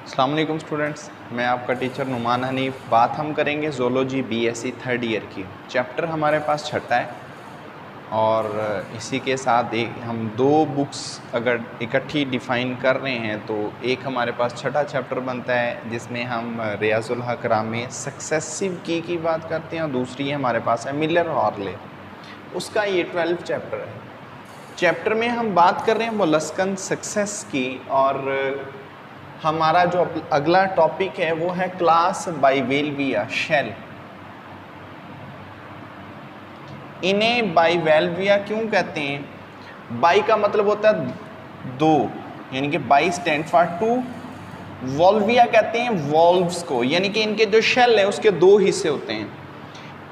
अस्सलाम वालेकुम स्टूडेंट्स, मैं आपका टीचर नुमान हनीफ। बात हम करेंगे ज़ूलॉजी बीएससी थर्ड ईयर की। चैप्टर हमारे पास छठा है और इसी के साथ हम दो बुक्स अगर इकट्ठी डिफ़ाइन कर रहे हैं तो एक हमारे पास छठा चैप्टर बनता है जिसमें हम रियाजुल हक रामे सक्सेसिव की बात करते हैं और दूसरी हमारे पास है मिलर हार्ले, उसका ये 12 चैप्टर है। चैप्टर में हम बात कर रहे हैं मोलस्कन सक्सेस की और हमारा जो अगला टॉपिक है वो है क्लास बाइवेल्विया शेल। इन्हें बाइवेल्विया क्यों कहते हैं? बाई का मतलब होता है दो, यानी कि बाई स्टैंड फॉर टू। वॉल्विया कहते हैं वॉल्व्स को, यानी कि इनके जो शेल है उसके दो हिस्से होते हैं,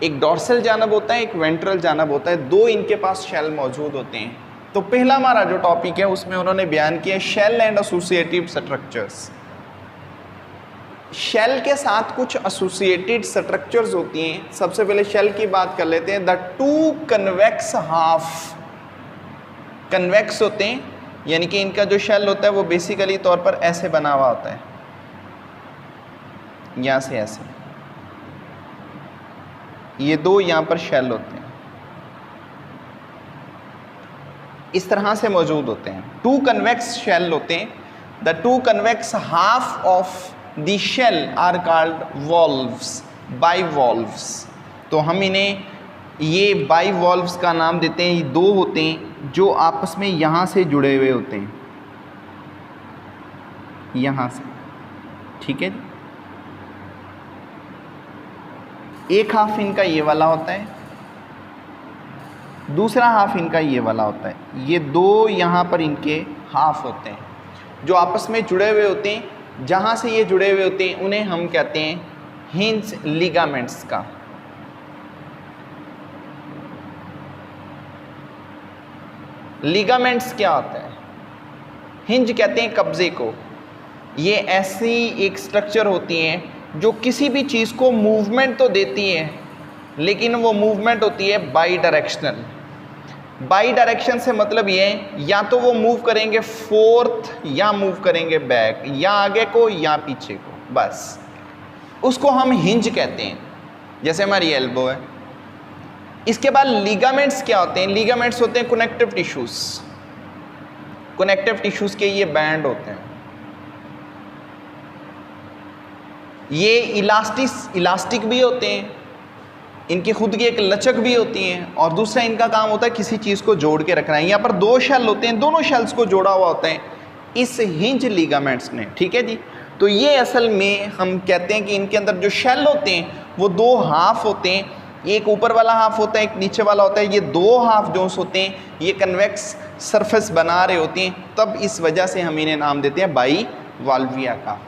एक डॉर्सल जानब होता है, एक वेंट्रल जानब होता है। दो इनके पास शेल मौजूद होते हैं। तो पहला हमारा जो टॉपिक है उसमें उन्होंने बयान किया shell and associative structures. Shell के साथ कुछ एसोसिएटेड स्ट्रक्चर्स होती हैं। सबसे पहले शेल की बात कर लेते हैं। The two convex half, convex होते हैं, यानी कि इनका जो शेल होता है वो बेसिकली तौर पर ऐसे बना हुआ होता है, यहाँ से ऐसे, ये दो यहाँ पर शेल होते हैं, इस तरह से मौजूद होते हैं। टू कन्वेक्स शेल होते हैं। The two convex half of the shell are called valves, bivalves. तो हम इन्हें ये बाइवॉल्व्स का नाम देते हैं। ये दो होते हैं जो आपस में यहाँ से जुड़े हुए होते हैं, यहाँ से, ठीक है। एक हाफ इनका ये वाला होता है, दूसरा हाफ इनका ये वाला होता है। ये दो यहाँ पर इनके हाफ होते हैं जो आपस में जुड़े हुए होते हैं। जहाँ से ये जुड़े हुए होते हैं उन्हें हम कहते हैं हिंज लिगामेंट्स का। लिगामेंट्स क्या होता है? हिंज कहते हैं कब्जे को। ये ऐसी एक स्ट्रक्चर होती हैं जो किसी भी चीज़ को मूवमेंट तो देती है, लेकिन वो मूवमेंट होती है बाई डायरेक्शनल। बाई डायरेक्शन से मतलब ये है या तो वो मूव करेंगे फोर्थ या मूव करेंगे बैक, या आगे को या पीछे को, बस उसको हम हिंज कहते हैं। जैसे हमारी एल्बो है। इसके बाद लिगामेंट्स क्या होते हैं? लिगामेंट्स होते हैं कनेक्टिव टिश्यूज। कनेक्टिव टिश्यूज के ये बैंड होते हैं। ये इलास्टिक भी होते हैं, इनकी खुद की एक लचक भी होती है, और दूसरा इनका काम होता है किसी चीज़ को जोड़ के रखना है। यहाँ पर दो शेल होते हैं, दोनों शेल्स को जोड़ा हुआ होता है इस हिंज लिगामेंट्स ने, ठीक है जी। तो ये असल में हम कहते हैं कि इनके अंदर जो शेल होते हैं वो दो हाफ होते हैं, एक ऊपर वाला हाफ होता है, एक नीचे वाला होता है। ये दो हाफ जो होते हैं ये कन्वेक्स सरफेस बना रहे होते हैं, तब इस वजह से हम इन्हें नाम देते हैं बाइवॉल्विया का।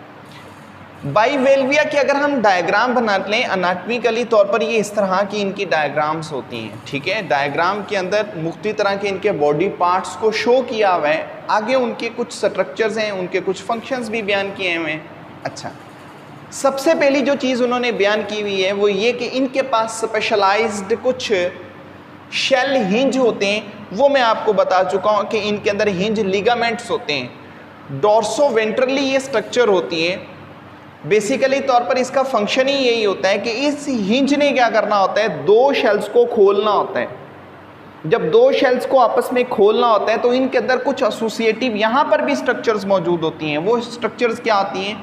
बाइवेल्विया की अगर हम डायग्राम बना लें अनाटमिकली तौर पर, ये इस तरह की इनकी डायग्राम्स होती हैं, ठीक है। डायग्राम के अंदर मुख्तलिफ तरह के इनके बॉडी पार्ट्स को शो किया हुआ है। आगे उनके कुछ स्ट्रक्चर्स हैं, उनके कुछ फंक्शंस भी बयान किए हुए हैं। अच्छा, सबसे पहली जो चीज़ उन्होंने बयान की हुई है वो ये कि इनके पास स्पेशलाइज्ड कुछ शेल हिंज होते हैं। वो मैं आपको बता चुका हूँ कि इनके अंदर हिंज लिगामेंट्स होते हैं। डॉर्सो वेंट्रली ये स्ट्रक्चर होती है। बेसिकली तौर पर इसका फंक्शन ही यही होता है कि इस हिंज ने क्या करना होता है, दो शेल्स को खोलना होता है। जब दो शेल्स को आपस में खोलना होता है तो इनके अंदर कुछ एसोसिएटिव यहाँ पर भी स्ट्रक्चर्स मौजूद होती हैं। वो स्ट्रक्चर्स क्या होती हैं?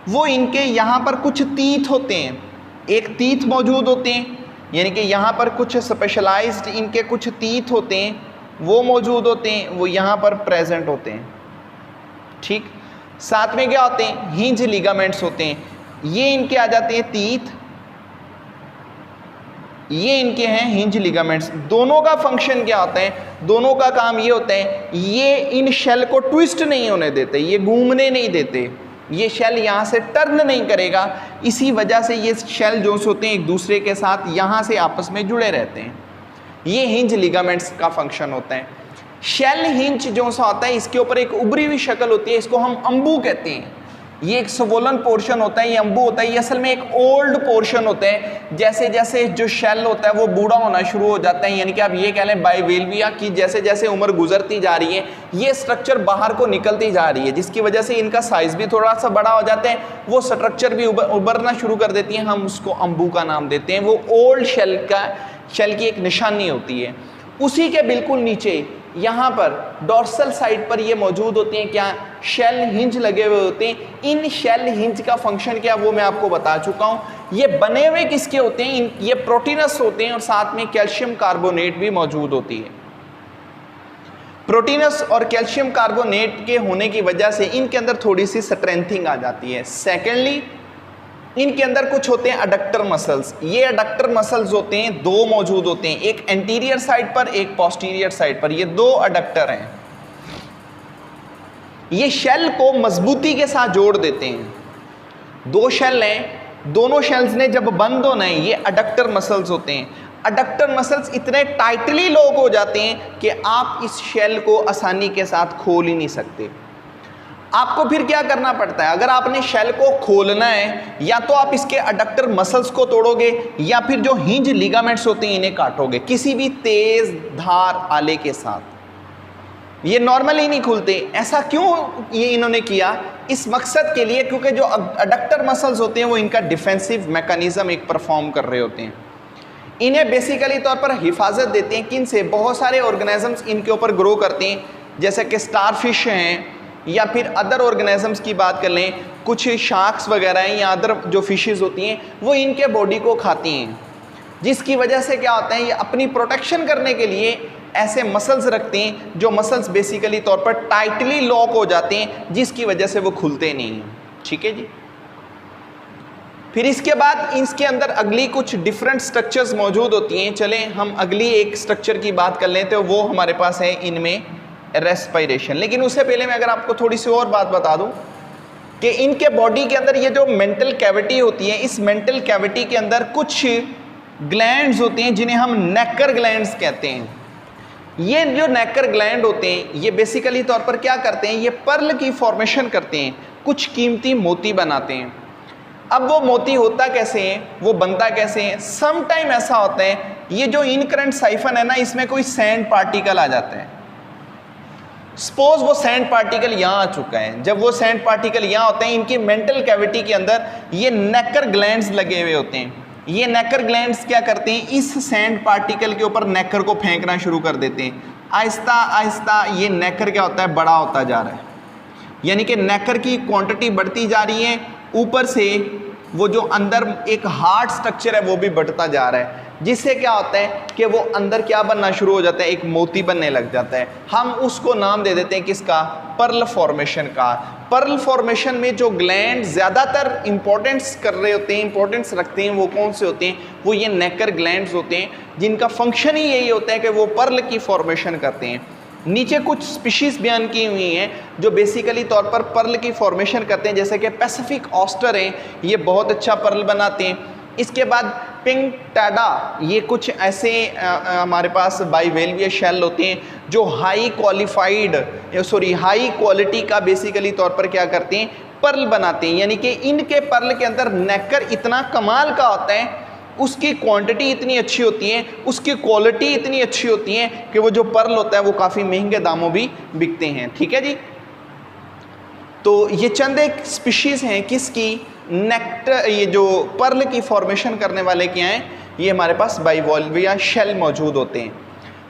वो इनके यहाँ पर कुछ तीत होते हैं, एक तीत मौजूद होते हैं, यानी कि यहाँ पर कुछ स्पेशलाइज्ड इनके कुछ तीत होते हैं, वो मौजूद होते हैं, वो यहाँ पर प्रेजेंट होते हैं, ठीक। साथ में क्या होते हैं? हिंज लिगामेंट्स होते हैं। ये इनके आ जाते हैं तीत, ये इनके हैं हिंज लिगामेंट्स। दोनों का फंक्शन क्या होता है? दोनों का काम ये होता है, ये इन शेल को ट्विस्ट नहीं होने देते, ये घूमने नहीं देते, ये शेल यहाँ से टर्न नहीं करेगा। इसी वजह से ये शेल जो होते हैं एक दूसरे के साथ यहाँ से आपस में जुड़े रहते हैं। ये हिंज लिगामेंट्स का फंक्शन होता है। शेल हिंज जो सा होता है इसके ऊपर एक उभरी हुई शक्ल होती है, इसको हम अम्बू कहते हैं। ये एक स्वोलन पोर्शन होता है, ये अम्बू होता है, ये असल में एक ओल्ड पोर्शन होता है। जैसे जैसे जो शेल होता है वो बूढ़ा होना शुरू हो जाता है, यानी कि आप ये कह लें बाइवेलविया की जैसे जैसे उम्र गुजरती जा रही है ये स्ट्रक्चर बाहर को निकलती जा रही है, जिसकी वजह से इनका साइज भी थोड़ा सा बड़ा हो जाता है, वो स्ट्रक्चर भी उभरना शुरू कर देती है, हम उसको अम्बू का नाम देते हैं। वो ओल्ड शेल की एक निशानी होती है। उसी के बिल्कुल नीचे यहाँ पर डॉर्सल साइड पर ये मौजूद होते हैं क्या, शेल हिंज लगे हुए होते हैं। इन शेल हिंज का फंक्शन क्या वो मैं आपको बता चुका हूँ। ये बने हुए किसके होते हैं, ये प्रोटीनस होते हैं और साथ में कैल्शियम कार्बोनेट भी मौजूद होती है। प्रोटीनस और कैल्शियम कार्बोनेट के होने की वजह से इनके अंदर थोड़ी सी स्ट्रेंथिंग आ जाती है। सेकेंडली इनके अंदर कुछ होते हैं अडक्टर मसल्स। ये अडक्टर मसल्स होते हैं, दो मौजूद होते हैं, एक एंटीरियर साइड पर एक पोस्टीरियर साइड पर, ये दो अडक्टर हैं। ये शेल को मजबूती के साथ जोड़ देते हैं। दो शेल हैं, दोनों शेल्स ने जब बंद होना है ये अडक्टर मसल्स होते हैं। अडक्टर मसल्स इतने टाइटली लॉक हो जाते हैं कि आप इस शेल को आसानी के साथ खोल ही नहीं सकते। आपको फिर क्या करना पड़ता है, अगर आपने शेल को खोलना है या तो आप इसके अडक्टर मसल्स को तोड़ोगे या फिर जो हिंज लिगामेंट्स होते हैं इन्हें काटोगे किसी भी तेज धार आले के साथ। ये नॉर्मली नहीं खुलते। ऐसा क्यों ये इन्होंने किया, इस मकसद के लिए क्योंकि जो अडक्टर मसल्स होते हैं वो इनका डिफेंसिव मैकेनिज्म एक परफॉर्म कर रहे होते हैं। इन्हें बेसिकली तौर पर हिफाजत देते हैं किन से, बहुत सारे ऑर्गेनिजम्स इनके ऊपर ग्रो करते हैं, जैसे कि स्टारफिश हैं या फिर अदर ऑर्गेनिजम्स की बात कर लें, कुछ शार्क्स वगैरह हैं या अदर जो फिशेस होती हैं वो इनके बॉडी को खाती हैं, जिसकी वजह से क्या होता है ये अपनी प्रोटेक्शन करने के लिए ऐसे मसल्स रखते हैं जो मसल्स बेसिकली तौर पर टाइटली लॉक हो जाते हैं, जिसकी वजह से वो खुलते नहीं हैं। ठीक है जी। फिर इसके बाद इसके अंदर अगली कुछ डिफरेंट स्ट्रक्चर्स मौजूद होती हैं। चलें हम अगली एक स्ट्रक्चर की बात कर लें तो वो हमारे पास है इनमें रेस्पिरेशन। लेकिन उससे पहले मैं अगर आपको थोड़ी सी और बात बता दूं कि इनके बॉडी के अंदर ये जो मेंटल कैविटी होती है, इस मेंटल कैविटी के अंदर कुछ ग्लैंड्स होते हैं जिन्हें हम नेकर ग्लैंड्स कहते हैं। ये जो नेकर ग्लैंड होते हैं ये बेसिकली तौर पर क्या करते हैं, ये पर्ल की फॉर्मेशन करते हैं, कुछ कीमती मोती बनाते हैं। अब वो मोती होता कैसे है, वो बनता कैसे है, सम टाइम ऐसा होता है ये जो इनकरेंट साइफन है ना इसमें कोई सैंड पार्टिकल आ जाता है। सपोज वो सैंड पार्टिकल यहाँ आ चुका है, जब वो सैंड पार्टिकल यहाँ होते हैं इनकी मेंटल कैविटी के अंदर ये नेकर ग्लैंड्स लगे हुए होते हैं। ये नेकर ग्लैंड्स क्या करते हैं, इस सैंड पार्टिकल के ऊपर नेकर को फेंकना शुरू कर देते हैं। आहिस्ता आहिस्ता ये नेकर क्या होता है, बड़ा होता जा रहा है, यानी कि नेकर की क्वांटिटी बढ़ती जा रही है, ऊपर से वो जो अंदर एक हार्ड स्ट्रक्चर है वो भी बढ़ता जा रहा है, जिससे क्या होता है कि वो अंदर क्या बनना शुरू हो जाता है, एक मोती बनने लग जाता है। हम उसको नाम दे देते हैं किसका, पर्ल फॉर्मेशन का। पर्ल फॉर्मेशन में जो ग्लैंड ज़्यादातर इंपॉर्टेंस कर रहे होते हैं, इंपॉर्टेंस रखते हैं, वो कौन से होते हैं, वो ये नेकर ग्लैंड्स होते हैं, जिनका फंक्शन ही यही होता है कि वो पर्ल की फॉर्मेशन करते हैं। नीचे कुछ स्पीशीज बयान की हुई हैं जो बेसिकली तौर पर पर्ल की फॉर्मेशन करते हैं, जैसे कि पैसिफिक ऑस्टर हैं, ये बहुत अच्छा पर्ल बनाते हैं। इसके बाद पिंक टैडा, ये कुछ ऐसे हमारे पास बाइवेलविया शेल होते हैं जो हाई क्वालिटी का बेसिकली तौर पर क्या करते हैं, पर्ल बनाते हैं। यानी कि इनके पर्ल के अंदर नेकर इतना कमाल का होता है, उसकी क्वांटिटी इतनी अच्छी होती है, उसकी क्वालिटी इतनी अच्छी होती है कि वो जो पर्ल होता है वो काफ़ी महंगे दामों भी बिकते हैं। ठीक है जी। तो ये चंद एक स्पीशीज़ हैं किसकी, नेक्टर, ये जो पर्ल की फॉर्मेशन करने वाले क्या हैं, ये हमारे पास बाइवॉल्विया शेल मौजूद होते हैं।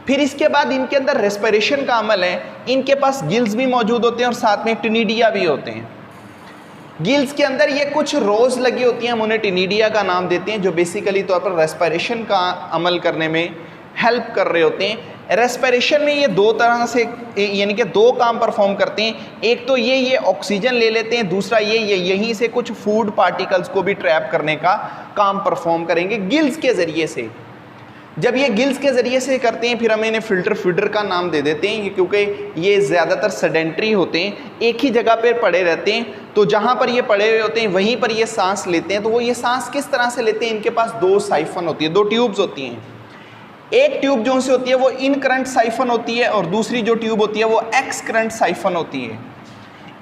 फिर इसके बाद इनके अंदर रेस्पिरेशन का अमल है, इनके पास गिल्स भी मौजूद होते हैं और साथ में टिनिडिया भी होते हैं। गिल्स के अंदर ये कुछ रोज लगी होती हैं, हम उन्हें टिनिडिया का नाम देते हैं, जो बेसिकली तौर पर रेस्पिरेशन का अमल करने में हेल्प कर रहे होते हैं। रेस्पिरेशन में ये दो तरह से यानी कि दो काम परफॉर्म करते हैं। एक तो ये ऑक्सीजन ले लेते हैं, दूसरा ये यहीं से कुछ फूड पार्टिकल्स को भी ट्रैप करने का काम परफॉर्म करेंगे गिल्स के ज़रिए से। जब ये गिल्स के ज़रिए से करते हैं फिर हम इन्हें फिल्टर फीडर का नाम दे देते हैं, क्योंकि ये ज़्यादातर सेडेंट्री होते हैं, एक ही जगह पर पड़े रहते हैं। तो जहाँ पर ये पड़े हुए होते हैं वहीं पर ये सांस लेते हैं। तो वो ये सांस किस तरह से लेते हैं, इनके पास दो साइफन होती है, दो ट्यूब्स होती हैं। एक ट्यूब जो से होती है वो इन करंट साइफन होती है और दूसरी जो ट्यूब होती है वो एक्स करंट साइफन होती है।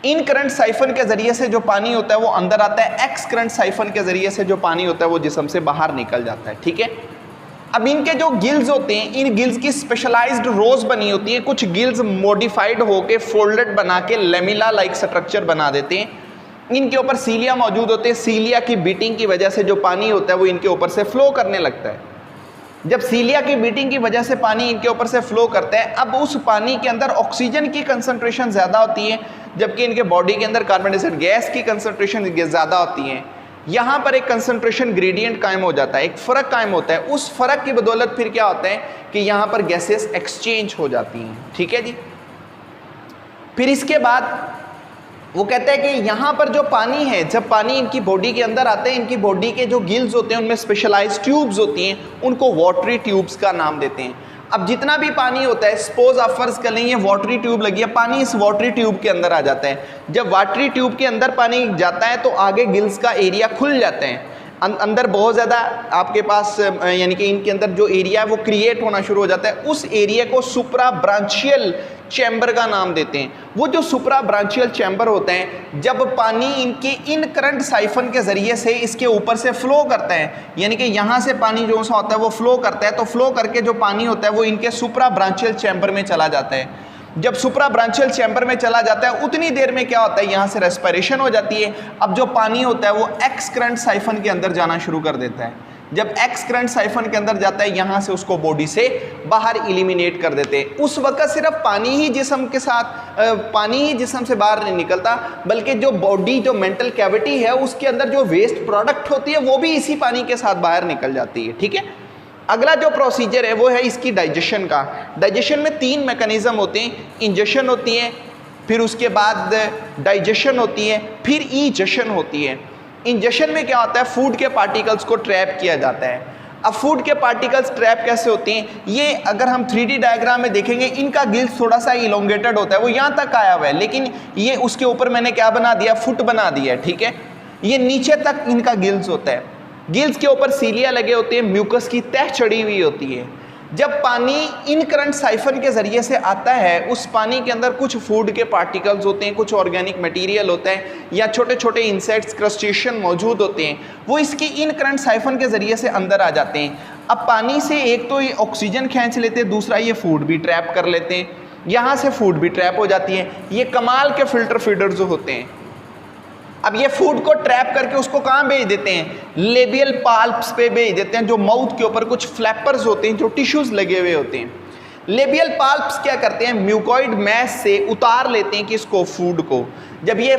इन करंट साइफन के जरिए से जो पानी होता है वो अंदर आता है, एक्स करंट साइफन के जरिए से जो पानी होता है वो जिस्म से बाहर निकल जाता है। ठीक है, अब इनके जो गिल्स होते हैं, इन गिल्स की स्पेशलाइज्ड रोज बनी होती है। कुछ गिल्स मॉडिफाइड होके फोल्डेड बना के लेमिला लाइक स्ट्रक्चर बना देते हैं। इनके ऊपर सीलिया मौजूद होते हैं। सीलिया की बीटिंग की वजह से जो पानी होता है वो इनके ऊपर से फ्लो करने लगता है। जब सीलिया की बीटिंग की वजह से पानी इनके ऊपर से फ्लो करता है, अब उस पानी के अंदर ऑक्सीजन की कंसंट्रेशन ज़्यादा होती है, जबकि इनके बॉडी के अंदर कार्बन डाइऑक्साइड गैस की कंसंट्रेशन ज़्यादा होती है। यहाँ पर एक कंसंट्रेशन ग्रेडियंट कायम हो जाता है, एक फ़र्क कायम होता है। उस फ़र्क की बदौलत फिर क्या होता है कि यहाँ पर गैसेस एक्सचेंज हो जाती हैं। ठीक है जी। फिर इसके बाद वो कहते हैं कि यहाँ पर जो पानी है, जब पानी इनकी बॉडी के अंदर आते हैं, इनकी बॉडी के जो गिल्स होते हैं उनमें स्पेशलाइज्ड ट्यूब्स होती हैं, उनको वाटरी ट्यूब्स का नाम देते हैं। अब जितना भी पानी होता है, सपोज आप फर्ज कर लेंगे वाटरी ट्यूब लगी है, पानी इस वाटरी ट्यूब के अंदर आ जाता है। जब वाटरी ट्यूब के अंदर पानी जाता है तो आगे गिल्स का एरिया खुल जाते हैं, अंदर बहुत ज़्यादा आपके पास यानी कि इनके अंदर जो एरिया है वो क्रिएट होना शुरू हो जाता है। उस एरिया को सुप्रा ब्रांचियल चैम्बर का नाम देते हैं। वो जो सुप्रा ब्रांचियल चैम्बर होते हैं, जब पानी इनके इन करंट साइफन के ज़रिए से इसके ऊपर से फ्लो करता है, यानी कि यहाँ से पानी जो सा होता है वो फ्लो करता है, तो फ्लो करके जो पानी होता है वो इनके सुप्रा ब्रांचियल चैम्बर में चला जाता है। जब सुप्रा ब्रांचियल चैम्बर में चला जाता है, उतनी देर में क्या होता है, यहाँ से रेस्पिरेशन हो जाती है। अब जो पानी होता है वो एक्स करंट साइफन के अंदर जाना शुरू कर देता है। जब एक्स करंट साइफन के अंदर जाता है, यहाँ से उसको बॉडी से बाहर इलिमिनेट कर देते हैं। उस वक्त सिर्फ पानी ही जिस्म के साथ पानी ही जिस्म से बाहर नहीं निकलता, बल्कि जो बॉडी जो मेंटल कैविटी है उसके अंदर जो वेस्ट प्रोडक्ट होती है वो भी इसी पानी के साथ बाहर निकल जाती है। ठीक है, अगला जो प्रोसीजर है वो है इसकी डाइजेशन का। डाइजेशन में 3 मैकेनिज्म होते हैं, इंजेशन होती है, फिर उसके बाद डाइजेशन होती है, फिर ईजेशन होती है। इंजेशन में क्या होता है, फूड के पार्टिकल्स को ट्रैप किया जाता है। अब फूड के पार्टिकल्स ट्रैप कैसे होते हैं, ये अगर हम 3D डायग्राम में देखेंगे, इनका गिल्स थोड़ा सा इलोंगेटेड होता है, वो यहाँ तक आया हुआ है, लेकिन ये उसके ऊपर मैंने क्या बना दिया, फुट बना दिया। ठीक है, ये नीचे तक इनका गिल्स होता है। गिल्स के ऊपर सीलिया लगे होते हैं, म्यूकस की तह चढ़ी हुई होती है। जब पानी इन करंट साइफन के ज़रिए से आता है, उस पानी के अंदर कुछ फूड के पार्टिकल्स होते हैं, कुछ ऑर्गेनिक मटेरियल होता है, या छोटे छोटे इंसेक्ट्स क्रस्टेशियन मौजूद होते हैं, वो इसकी इन करंट साइफन के ज़रिए से अंदर आ जाते हैं। अब पानी से एक तो ये ऑक्सीजन खींच लेते हैं, दूसरा ये फूड भी ट्रैप कर लेते हैं, यहाँ से फूड भी ट्रैप हो जाती है। ये कमाल के फिल्टर फीडर जो होते हैं, अब ये फूड को ट्रैप करके उसको कहाँ भेज देते हैं, लेबियल पाल्प्स पे भेज देते हैं, जो माउथ के ऊपर कुछ फ्लैपर्स होते हैं, जो टिश्यूज लगे हुए होते हैं। लेबियल पाल्प्स क्या करते हैं, म्यूकोइड मैस से उतार लेते हैं किसको, फूड को। जब ये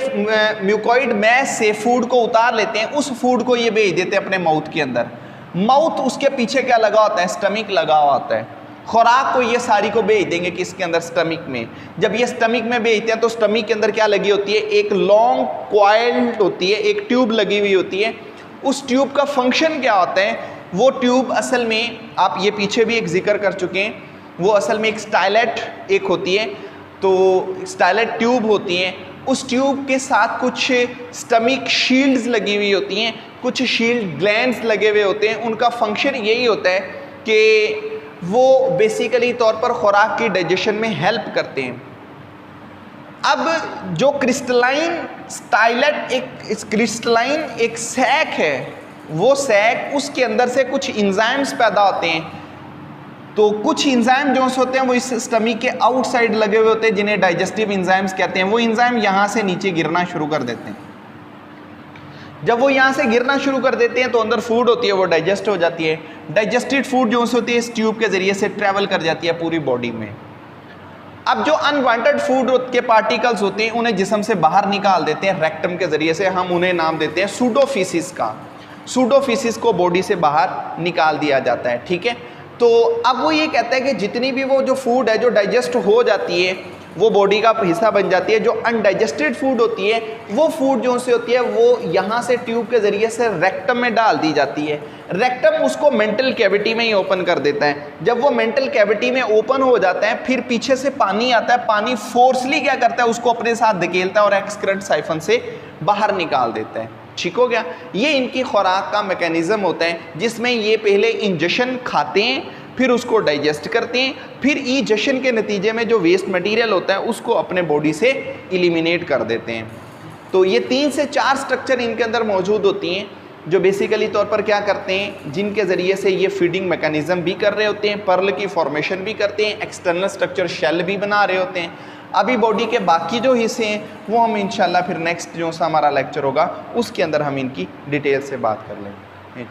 म्यूकोइड मैस से फूड को उतार लेते हैं, उस फूड को ये भेज देते हैं अपने माउथ के अंदर। माउथ उसके पीछे क्या लगा होता है, स्टमक लगा हुआ होता है। खुराक को ये सारी को भेज देंगे किसके अंदर, स्टमक में। जब ये स्टमक में भेजते हैं तो स्टमक के अंदर क्या लगी होती है, एक लॉन्ग कॉइल्ड होती है, एक ट्यूब लगी हुई होती है। उस ट्यूब का फंक्शन क्या होता है, वो ट्यूब असल में आप ये पीछे भी एक जिक्र कर चुके हैं, वो असल में एक स्टाइलेट एक होती है, तो स्टाइलेट ट्यूब होती है। उस ट्यूब के साथ कुछ स्टमक शील्ड्स लगी हुई होती हैं, कुछ शील्ड ग्लैंड्स लगे हुए होते हैं। उनका फंक्शन यही होता है कि वो बेसिकली तौर पर खुराक की डाइजेशन में हेल्प करते हैं। अब जो क्रिस्टलाइन स्टाइलेट एक सैक है, वो सैक उसके अंदर से कुछ इंजाइम्स पैदा होते हैं। तो कुछ इंजाइम जो होते हैं वो इस स्टमक के आउटसाइड लगे हुए होते हैं, जिन्हें डाइजेस्टिव इंजाइम्स कहते हैं। वो इंजाइम यहाँ से नीचे गिरना शुरू कर देते हैं। जब वो यहाँ से गिरना शुरू कर देते हैं तो अंदर फूड होती है, वो डाइजेस्ट हो जाती है। डाइजेस्टेड फूड जो होती है इस ट्यूब के ज़रिए से ट्रैवल कर जाती है पूरी बॉडी में। अब जो अनवांटेड फूड के पार्टिकल्स होते हैं उन्हें जिस्म से बाहर निकाल देते हैं रेक्टम के ज़रिए से। हम उन्हें नाम देते हैं सूडोफिसिस का। सूडोफिसिस को बॉडी से बाहर निकाल दिया जाता है। ठीक है, तो अब वो ये कहता है कि जितनी भी वो जो फूड है जो डाइजेस्ट हो जाती है वो बॉडी का हिस्सा बन जाती है। जो अनडाइजेस्टेड फूड होती है वो फूड जो से होती है वो यहाँ से ट्यूब के ज़रिए से रेक्टम में डाल दी जाती है। रेक्टम उसको मेंटल कैविटी में ही ओपन कर देता है। जब वो मेंटल कैविटी में ओपन हो जाता है, फिर पीछे से पानी आता है। पानी फोर्सली क्या करता है, उसको अपने साथ धकेलता है और एक्सक्रेट साइफन से बाहर निकाल देता है। ठीक हो गया। ये इनकी खुराक का मैकेनिज्म होता है, जिसमें ये पहले इंजेक्शन खाते हैं, फिर उसको डाइजेस्ट करते हैं, फिर ईजेशन के नतीजे में जो वेस्ट मटेरियल होता है उसको अपने बॉडी से एलिमिनेट कर देते हैं। तो ये 3 से 4 स्ट्रक्चर इनके अंदर मौजूद होती हैं जो बेसिकली तौर पर क्या करते हैं, जिनके ज़रिए से ये फीडिंग मैकेनिज़्म भी कर रहे होते हैं, पर्ल की फॉर्मेशन भी करते हैं, एक्सटर्नल स्ट्रक्चर शेल भी बना रहे होते हैं। अभी बॉडी के बाकी जो हिस्से हैं वो हम इंशाल्लाह फिर नेक्स्ट जो सा हमारा लेक्चर होगा उसके अंदर हम इनकी डिटेल से बात कर लेंगे।